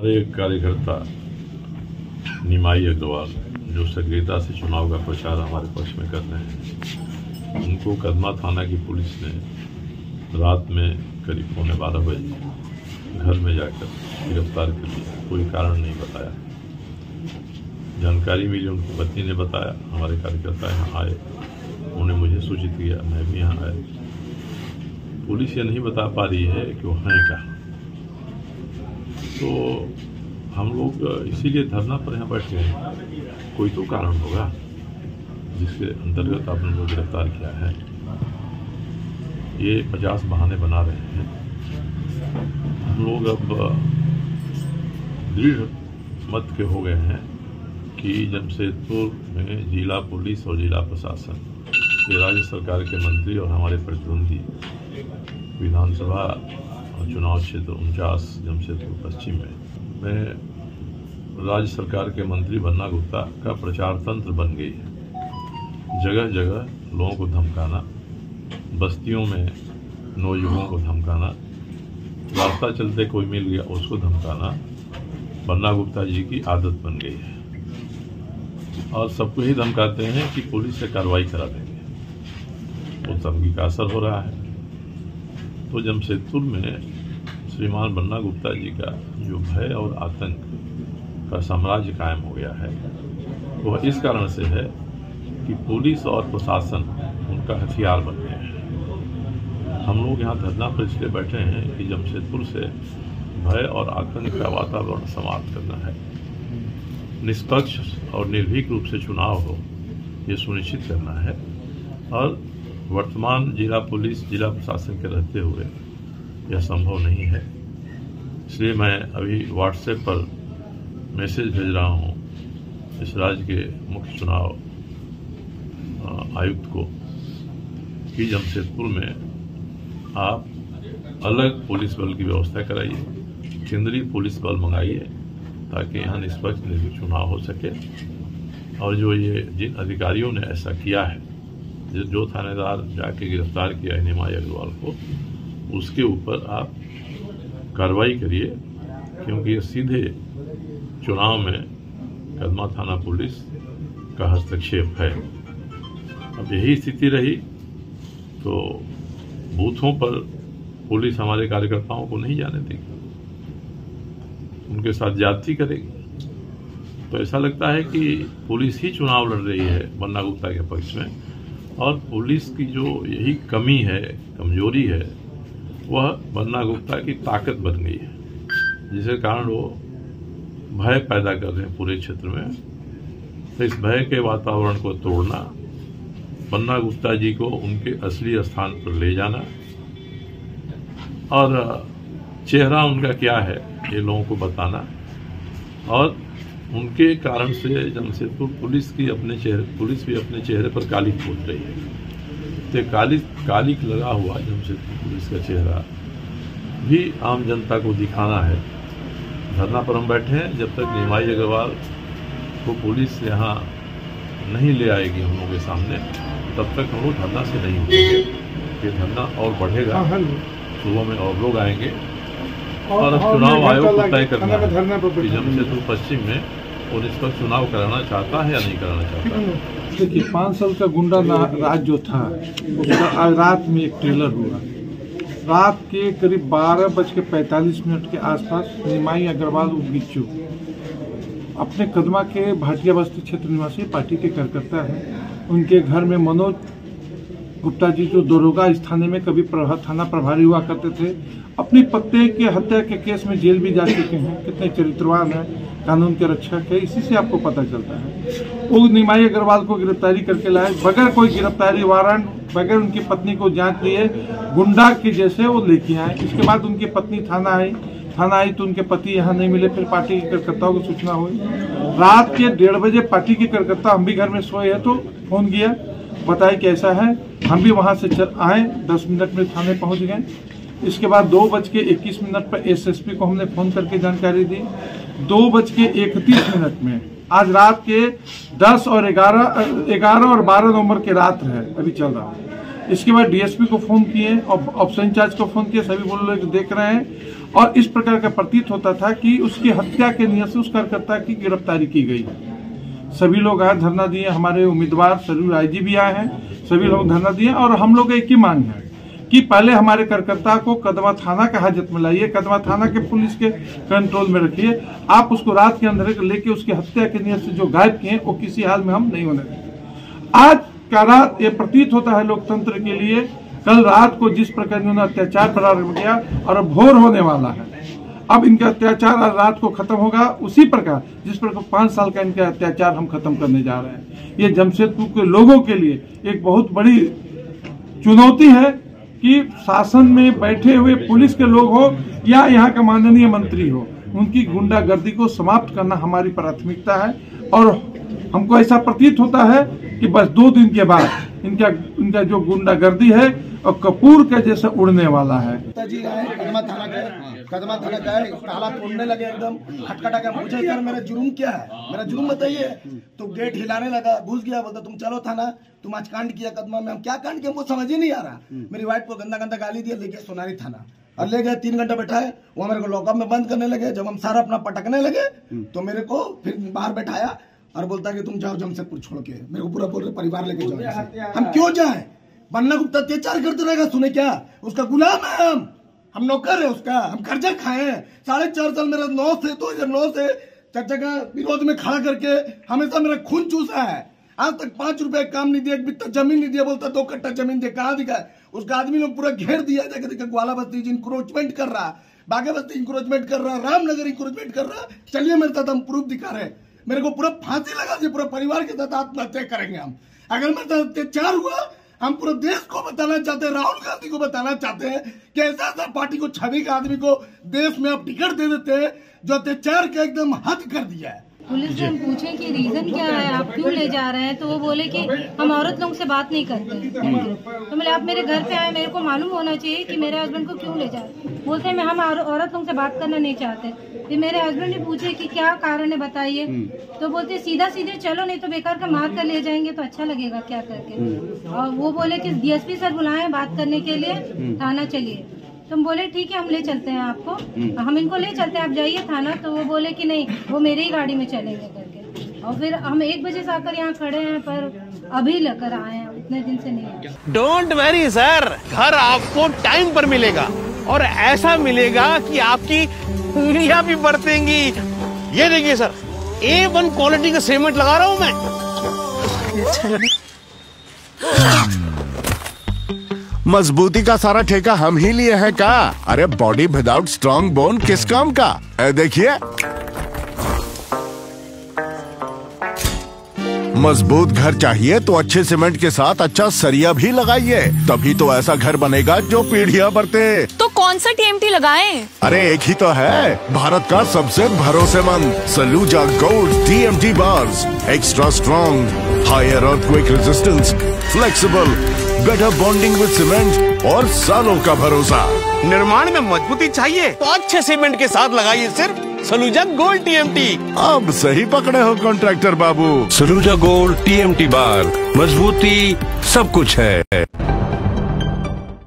एक कार्यकर्ता निमाई अग्रवाल जो सक्रियता से चुनाव का प्रचार हमारे पक्ष में कर रहे हैं, उनको कदमा थाना की पुलिस ने रात में करीब 11:15 बजे घर में जाकर गिरफ्तार कर लिया। कोई कारण नहीं बताया। जानकारी मिली, उनकी पत्नी ने बताया, हमारे कार्यकर्ता यहाँ आए, उन्होंने मुझे सूचित किया, मैं भी यहाँ आया। पुलिस ये नहीं बता पा रही है कि वो हैं कहाँ। तो हम लोग इसीलिए धरना पर यहाँ बैठ गए हैं। कोई तो कारण होगा जिसके अंतर्गत आपने लोग गिरफ्तार किया है। ये 50 बहाने बना रहे हैं। हम लोग अब दृढ़ मत के हो गए हैं कि जमशेदपुर में जिला पुलिस और जिला प्रशासन, ये राज्य सरकार के मंत्री और हमारे प्रतिद्वंदी विधानसभा चुनाव क्षेत्र 49 जमशेदपुर पश्चिम में राज्य सरकार के मंत्री बन्ना गुप्ता का प्रचार तंत्र बन गई है। जगह जगह लोगों को धमकाना, बस्तियों में नौजुवानों को धमकाना, रास्ता चलते कोई मिल गया उसको धमकाना बन्ना गुप्ता जी की आदत बन गई है। और सबको ही धमकाते हैं कि पुलिस से कार्रवाई करा देंगे। उस धमकी का असर हो रहा है। तो जमशेदपुर में श्रीमान बन्ना गुप्ता जी का जो भय और आतंक का साम्राज्य कायम हो गया है, वह इस कारण से है कि पुलिस और प्रशासन उनका हथियार बन गए हैं। हम लोग यहाँ धरना पर इसलिए बैठे हैं कि जमशेदपुर से भय और आतंक का वातावरण समाप्त करना है। निष्पक्ष और निर्भीक रूप से चुनाव हो, ये सुनिश्चित करना है। और वर्तमान जिला पुलिस, जिला प्रशासन के रहते हुए यह संभव नहीं है। इसलिए मैं अभी व्हाट्सएप पर मैसेज भेज रहा हूँ इस राज्य के मुख्य चुनाव आयुक्त को कि जमशेदपुर में आप अलग पुलिस बल की व्यवस्था कराइए, केंद्रीय पुलिस बल मंगाइए, ताकि यहाँ निष्पक्ष निर्भीक चुनाव हो सके। और जो ये जिन अधिकारियों ने ऐसा किया है, जो थानेदार जाके गिरफ्तार किया है निमाई अग्रवाल को, उसके ऊपर आप कार्रवाई करिए, क्योंकि ये सीधे चुनाव में कदमा थाना पुलिस का हस्तक्षेप है। अब यही स्थिति रही तो बूथों पर पुलिस हमारे कार्यकर्ताओं को नहीं जाने देगी, उनके साथ ज्यादती करेगी। तो ऐसा लगता है कि पुलिस ही चुनाव लड़ रही है बन्ना गुप्ता के पक्ष में, और पुलिस की जो यही कमी है, कमजोरी है, वह बन्ना गुप्ता की ताकत बन गई है, जिसके कारण वो भय पैदा कर रहे हैं पूरे क्षेत्र में। तो इस भय के वातावरण को तोड़ना, बन्ना गुप्ता जी को उनके असली स्थान पर ले जाना और चेहरा उनका क्या है ये लोगों को बताना। और उनके कारण से जमशेदपुर पुलिस भी अपने चेहरे पर कालिक पोत रही है। तो कालिक लगा हुआ जमशेदपुर पुलिस का चेहरा भी आम जनता को दिखाना है। धरना पर हम बैठे हैं। जब तक निमाई अग्रवाल को पुलिस यहाँ नहीं ले आएगी हम लोगों के सामने, तब तक हम लोग धरना से नहीं उठेंगे। ये धरना और बढ़ेगा, सुबह में और लोग आएंगे। और अब चुनाव आयोग को तय करना है कि जमशेदपुर पश्चिम में और इस पर चुनाव कराना चाहता है या नहीं कराना चाहता है। देखिए, 5 साल का गुंडा राज जो था, उसका आज रात में एक ट्रेलर हुआ। रात के करीब 12:45 के आसपास निमाई अग्रवाल बिच्छू अपने कदमा के भाटिया बस्ती क्षेत्र निवासी पार्टी के कार्यकर्ता हैं। उनके घर में मनोज गुप्ता जी जो दरोगा इस थाने में कभी थाना प्रभारी हुआ करते थे, अपनी पत्नी के हत्या के केस में जेल भी जा चुके हैं। कितने चरित्रवान हैं, कानून के रक्षक है, इसी से आपको पता चलता है। वो निमाई अग्रवाल को गिरफ्तारी करके लाए, बगैर कोई गिरफ्तारी वारंट, बगैर उनकी पत्नी को जांच लिए, गुंडा के जैसे वो लेके आए। इसके बाद उनकी पत्नी थाना आई तो उनके पति यहाँ नहीं मिले। फिर पार्टी के कार्यकर्ताओं को सूचना हुई। रात के 1:30 बजे पार्टी के कार्यकर्ता, हम भी घर में सोए हैं, तो फोन किया, बताया कि ऐसा है। हम भी वहां से आए, 10 मिनट में थाने पहुंच गए। इसके बाद 2:21 पर एसएसपी को हमने फोन करके जानकारी दी। 2:31 में आज रात के 10 और 11 और 12 नवंबर के रात है, अभी चल रहा है। इसके बाद डीएसपी को फोन किए और ऑफिसर इंचार्ज को फोन किए, सभी बोल रहे देख रहे हैं। और इस प्रकार का प्रतीत होता था कि उसकी हत्या के नियत से उस कार्यकर्ता की गिरफ्तारी की गई। सभी लोग आए, धरना दिए, हमारे उम्मीदवार सरयू आईजी भी आए हैं, सभी लोग धरना दिए। और हम लोग एक ही मांग है कि पहले हमारे कार्यकर्ता को कदमा थाना के हाजत में लाइए, कदमा थाना के पुलिस के कंट्रोल में रखिए। आप उसको रात के अंधेरे को लेके उसकी हत्या के नियत से जो गायब किए वो किसी हाल में हम नहीं होने देंगे। आज का रात ये प्रतीत होता है लोकतंत्र के लिए, कल रात को जिस प्रकार इन्होंने अत्याचार प्रारंभ किया और अब भोर होने वाला है, अब इनका अत्याचार रात को खत्म होगा उसी प्रकार जिस प्रकार 5 साल का इनका अत्याचार हम खत्म करने जा रहे हैं। ये जमशेदपुर के लोगों के लिए एक बहुत बड़ी चुनौती है कि शासन में बैठे हुए पुलिस के लोग हो या यहाँ का माननीय मंत्री हो, उनकी गुंडागर्दी को समाप्त करना हमारी प्राथमिकता है। और हमको ऐसा प्रतीत होता है कि बस 2 दिन के बाद इनका जो गुंडागर्दी है और कपूर के जैसे उड़ने वाला है। जी आए कदमा थाना गए, ताला तोड़ने लगे, एकदम खटखटा के पूछे सर मेरा जुर्म क्या है, मेरा जुर्म बताइए। तो गेट हिलाने लगा, घुस गया, बोलता तुम चलो थाना, तुम आज कांड किया कदमा में। हम क्या कांड किया हमको समझ ही नहीं आ रहा। मेरी वाइफ को गंदा गंदा गाली दिया, लेके सोनारी थाना और ले गए। 3 घंटे बैठाए, वो मेरे को लॉकअप में बंद करने लगे। जब हम सारा अपना पटकने लगे तो मेरे को फिर बाहर बैठाया और बोलता कि तुम जाओ जमशेदपुर छोड़ के, मेरे को पूरा बोल रहे परिवार लेके जाओ। हम क्यों जाए? बन्ना गुप्ता अत्याचार करते रहेगा, सुने क्या? उसका गुलाम है हम नौकर है उसका, हम कर्जा खाए हैं। 4.5 साल मेरा 2009 से चाचा का विरोध में खड़ा करके हमेशा मेरा खून चूसा है। आज तक 5 रुपए काम नहीं दिया, 1 बित्ता जमीन नहीं दिया, बोलता 2 कट्टा जमीन दे। कहाँ दिखा? उसका आदमी लोग पूरा घेर दिया, जाके देखा ग्वाला बस्ती इंक्रोचमेंट कर रहा, बागे बस्ती इंक्रोचमेंट कर रहा, रामनगर इंक्रोचमेंट कर रहा। चलिए मेरे साथ, हम प्रूफ दिखा रहे। मेरे को पूरा फांसी लगा दिया, पूरा परिवार के साथ आत्महत्या करेंगे हम अगर मेरे साथ अत्याचार हुआ। हम पूरे देश को बताना चाहते हैं, राहुल गांधी को बताना चाहते हैं कि ऐसा पार्टी को, छवि के आदमी को देश में आप टिकट दे देते हैं जो अत्याचार का एकदम हद कर दिया है। पुलिस से हम पूछे कि रीजन क्या है, आप क्यों ले जा रहे हैं, तो वो बोले कि हम औरत लोगों से बात नहीं करते। तो बोले आप मेरे घर पे आए, मेरे को मालूम होना चाहिए कि मेरे हस्बैंड को क्यों ले जा रहे हैं। बोलते हैं हम औरत लोगों से बात करना नहीं चाहते। फिर मेरे हस्बैंड ने पूछे कि क्या कारण है बताइए, तो बोलते सीधा सीधे चलो, नहीं तो बेकार का मार कर ले जाएंगे तो अच्छा लगेगा क्या करके। और वो बोले कि डीएसपी सर बुलाए बात करने के लिए, थाना चलिए। तो हम बोले ठीक है हम ले चलते हैं आपको, हम इनको ले चलते हैं, आप जाइए थाना। तो वो बोले कि नहीं, वो मेरी ही गाड़ी में चलेंगे करके। और फिर हम 1 बजे से आकर यहाँ खड़े हैं, पर अभी लेकर आए हैं, इतने दिन से नहीं आए। डोंट वरी सर, घर आपको टाइम पर मिलेगा और ऐसा मिलेगा कि आपकी उंगलियां भी बरतेंगी। ये देखिए सर, A1 क्वालिटी का सीमेंट लगा रहा हूँ मैं। मजबूती का सारा ठेका हम ही लिए हैं का? अरे बॉडी विदाउट स्ट्रॉन्ग बोन किस काम का? देखिए, मजबूत घर चाहिए तो अच्छे सीमेंट के साथ अच्छा सरिया भी लगाइए, तभी तो ऐसा घर बनेगा जो पीढ़ियां बरते। तो कौन सा TMT लगाएं? अरे एक ही तो है, भारत का सबसे भरोसेमंद Saluja gold TMT bars. Extra strong, higher earthquake resistance, flexible, better bonding with cement और सालों का भरोसा। निर्माण में मजबूती चाहिए तो अच्छे सीमेंट के साथ लगाइए सिर्फ सलूजा गोल्ड TMT। अब सही पकड़े हो कॉन्ट्रैक्टर बाबू। सलूजा गोल्ड TMT बार, मजबूती सब कुछ है।